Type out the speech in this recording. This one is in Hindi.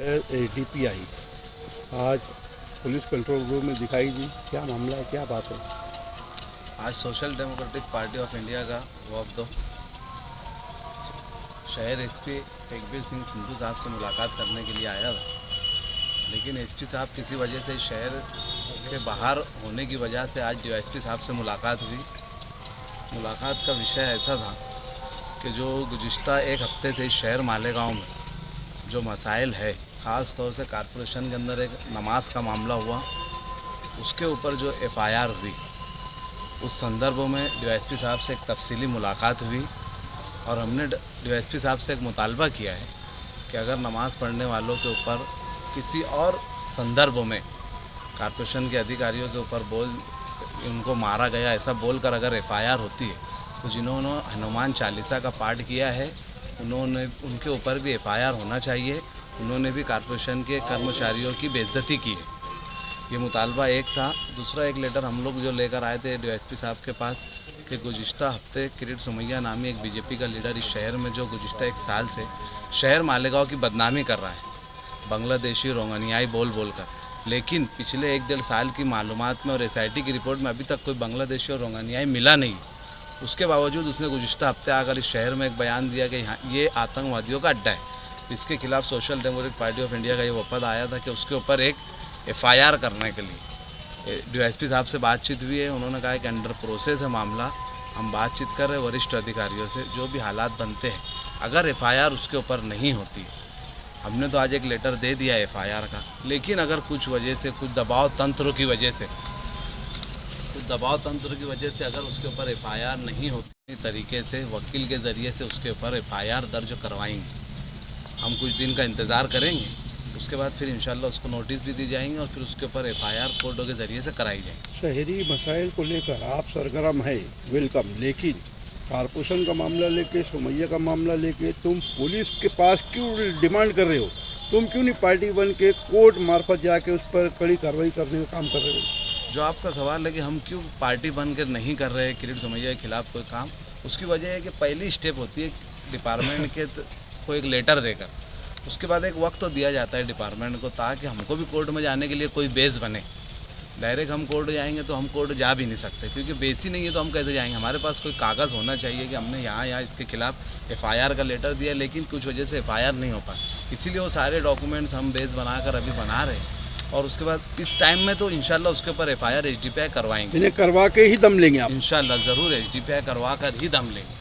एसडीपीआई आज पुलिस कंट्रोल रूम में दिखाई दी। क्या मामला है, क्या बात है? आज social democratic party of India का वफद शहर एसपी टेकबीर सिंह संधू साहब से मुलाकात करने के लिए आया था, लेकिन एसपी साहब किसी वजह से शहर के बाहर होने की वजह से आज डीवाईएसपी साहब से मुलाकात हुई। मुलाकात का विषय ऐसा था कि जो गुज़िश्ता एक हफ्ते से इस शहर मालेगांव में जो मसाइल है, ख़ास तौर से कॉरपोरेशन के अंदर एक नमाज का मामला हुआ, उसके ऊपर जो एफआईआर हुई, उस संदर्भ में डीवाईएसपी साहब से एक तफसीली मुलाकात हुई और हमने डीवाईएसपी साहब से एक मुतालबा किया है कि अगर नमाज़ पढ़ने वालों के ऊपर किसी और संदर्भ में कॉरपोरेशन के अधिकारियों के ऊपर उनको मारा गया ऐसा बोलकर अगर एफआईआर होती है, तो जिन्होंने हनुमान चालीसा का पाठ किया है उनके ऊपर भी एफआईआर होना चाहिए। उन्होंने भी कॉरपोरेशन के कर्मचारियों की बेइज्जती की है। ये मुतालबा एक था। दूसरा एक लेटर हम लोग जो लेकर आए थे डीवाईएसपी साहब के पास कि गुज़िश्ता हफ्ते किरीट सुमैया नामी एक बीजेपी का लीडर इस शहर में जो गुज़िश्ता एक साल से शहर मालेगांव की बदनामी कर रहा है, बांग्लादेशी रोंगनियाई बोल कर, लेकिन पिछले 1-1.5 साल की मालूमात में और एसआईटी की रिपोर्ट में अभी तक कोई बांग्लादेशी और रोंगनियाई मिला नहीं। उसके बावजूद उसने गुज़िश्ता हफ्ते आकर इस शहर में एक बयान दिया कि यहाँ ये आतंकवादियों का अड्डा है। इसके खिलाफ social democratic party of India का ये वफद आया था कि उसके ऊपर एक एफआईआर करने के लिए डीवाईएसपी साहब से बातचीत हुई है। उन्होंने कहा कि अंडर प्रोसेस है मामला, हम बातचीत कर रहे हैं वरिष्ठ अधिकारियों से, जो भी हालात बनते हैं अगर एफआईआर उसके ऊपर नहीं होती, हमने तो आज एक लेटर दे दिया एफआईआर का, लेकिन अगर कुछ वजह से कुछ दबाव तंत्र की वजह से अगर उसके ऊपर एफआईआर नहीं होती तरीके से वकील के ज़रिए से उसके ऊपर एफआईआर दर्ज करवाएंगे। हम कुछ दिन का इंतज़ार करेंगे, उसके बाद फिर इंशाल्लाह उसको नोटिस भी दी जाएंगे और फिर उसके ऊपर एफआईआर कोर्टों के ज़रिए से कराई जाएगी। शहरी मसाइल को लेकर आप सरगर्म है, वेलकम, लेकिन कॉरपोरेशन का मामला लेके, सुमैया का मामला लेके तुम पुलिस के पास क्यों डिमांड कर रहे हो? तुम क्यों नहीं पार्टी बन के कोर्ट मार्फत जाके उस पर कड़ी कार्रवाई करने का काम कर रहे हो? जो आपका सवाल है कि हम क्यों पार्टी बनकर नहीं कर रहे किरीट सुमैया के खिलाफ कोई काम, उसकी वजह है कि पहली स्टेप होती है डिपार्टमेंट के को एक लेटर देकर, उसके बाद एक वक्त तो दिया जाता है डिपार्टमेंट को ताकि हमको भी कोर्ट में जाने के लिए कोई बेस बने। डायरेक्ट हम कोर्ट जाएंगे तो हम कोर्ट जा भी नहीं सकते, क्योंकि बेस ही नहीं है तो हम कैसे जाएंगे? हमारे पास कोई कागज़ होना चाहिए कि हमने यहाँ इसके खिलाफ एफआईआर का लेटर दिया, लेकिन कुछ वजह से एफआईआर नहीं हो पाए, इसीलिए वो सारे डॉक्यूमेंट्स हम बेस बनाकर अभी बना रहे हैं और उसके बाद इस टाइम में तो इंशाल्लाह उसके ऊपर एफआईआर एसडीपीआई करवाएंगे। इन्हें करवा के ही दम लेंगे आप? इंशाल्लाह ज़रूर एसडीपीआई करवा कर ही दम लेंगे।